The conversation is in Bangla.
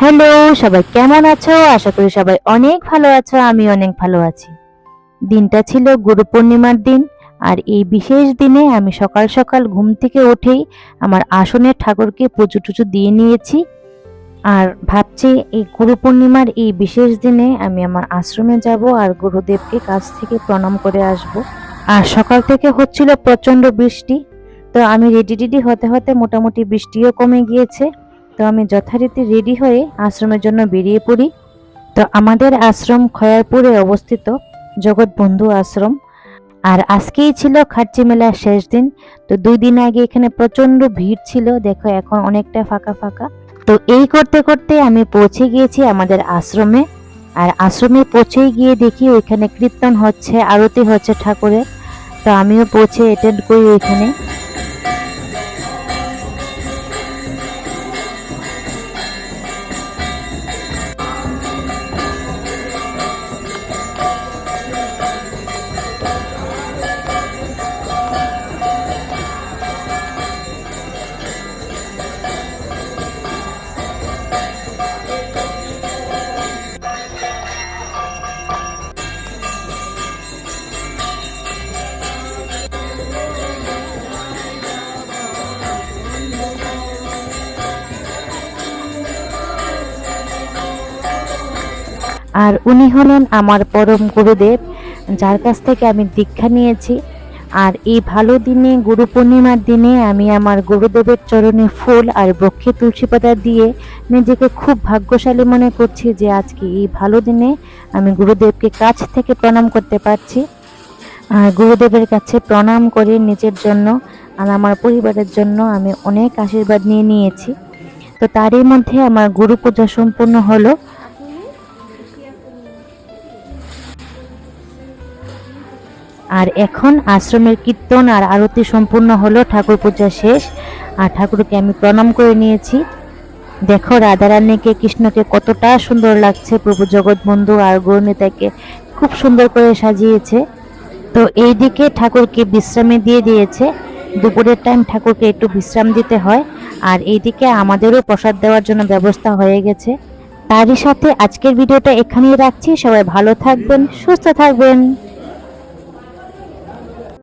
হ্যালো, সবাই কেমন আছো? আশা করি সবাই অনেক ভালো আছো। আমি অনেক ভালো আছি। দিনটা ছিল গুরু পূর্ণিমার দিন। আর এই বিশেষ দিনে আমি সকাল সকাল ঘুম থেকে উঠেই আমার আসনের ঠাকুরকে পুজো টুজো দিয়ে নিয়েছি। আর ভাবছি এই গুরু পূর্ণিমার এই বিশেষ দিনে আমি আমার আশ্রমে যাব আর গুরুদেবকে কাছ থেকে প্রণাম করে আসব। আর সকাল থেকে হচ্ছিল প্রচন্ড বৃষ্টি। তো আমি রেডি হতে হতে মোটামুটি বৃষ্টিও কমে গিয়েছে। তো আমি যথারীতি রেডি হয়ে আশ্রমের জন্য বেরিয়ে পড়ি। তো আমাদের আশ্রম খয়ারপুরে অবস্থিত, জগৎবন্ধু আশ্রম। আর আজকেই ছিল খাট্টি মেলার শেষ দিন। তো 2 দিন আগে এখানে প্রচন্ড ভিড় ছিল, দেখো এখন অনেকটা ফাঁকা ফাঁকা। তো এই করতে করতে আমি পৌঁছে গিয়েছি আমাদের আশ্রমে। আর আশ্রমে পৌঁছেই গিয়ে দেখি ওইখানে কীর্তন হচ্ছে, আরতি হচ্ছে ঠাকুরের। তো আমিও পৌঁছে অ্যাটেন্ড করি ওইখানে। আর উনি হলেন আমার পরম গুরুদেব, যার কাছ থেকে আমি দীক্ষা নিয়েছি। আর এই ভালো দিনে, গুরু পূর্ণিমার দিনে, আমি আমার গুরুদেবের চরণে ফুল আর বক্ষে তুলসী পাতা দিয়ে নিজেকে খুব ভাগ্যশালী মনে করছি যে আজকে এই ভালো দিনে আমি গুরুদেবকে কাছ থেকে প্রণাম করতে পারছি। আর গুরুদেবের কাছে প্রণাম করে নিজের জন্য আর আমার পরিবারের জন্য আমি অনেক আশীর্বাদ নিয়ে নিয়েছি। তো তারই মধ্যে আমার গুরু পূজা সম্পূর্ণ হলো। আর এখন আশ্রমের কীর্তন আর আরতি সম্পূর্ণ হলো, ঠাকুর পূজা শেষ। আর ঠাকুরকে আমি প্রণাম করে নিয়েছি। দেখো রাধারানীকে, কৃষ্ণকে কতটা সুন্দর লাগছে। প্রভু জগৎবন্ধু আর গৌরনীতাকে খুব সুন্দর করে সাজিয়েছে। তো এইদিকে ঠাকুরকে বিশ্রামে দিয়ে দিয়েছে। দুপুরের টাইম ঠাকুরকে একটু বিশ্রাম দিতে হয়। আর এইদিকে আমাদেরও প্রসাদ দেওয়ার জন্য ব্যবস্থা হয়ে গেছে। তারই সাথে আজকের ভিডিওটা এখানেই রাখছি। সবাই ভালো থাকবেন, সুস্থ থাকবেন।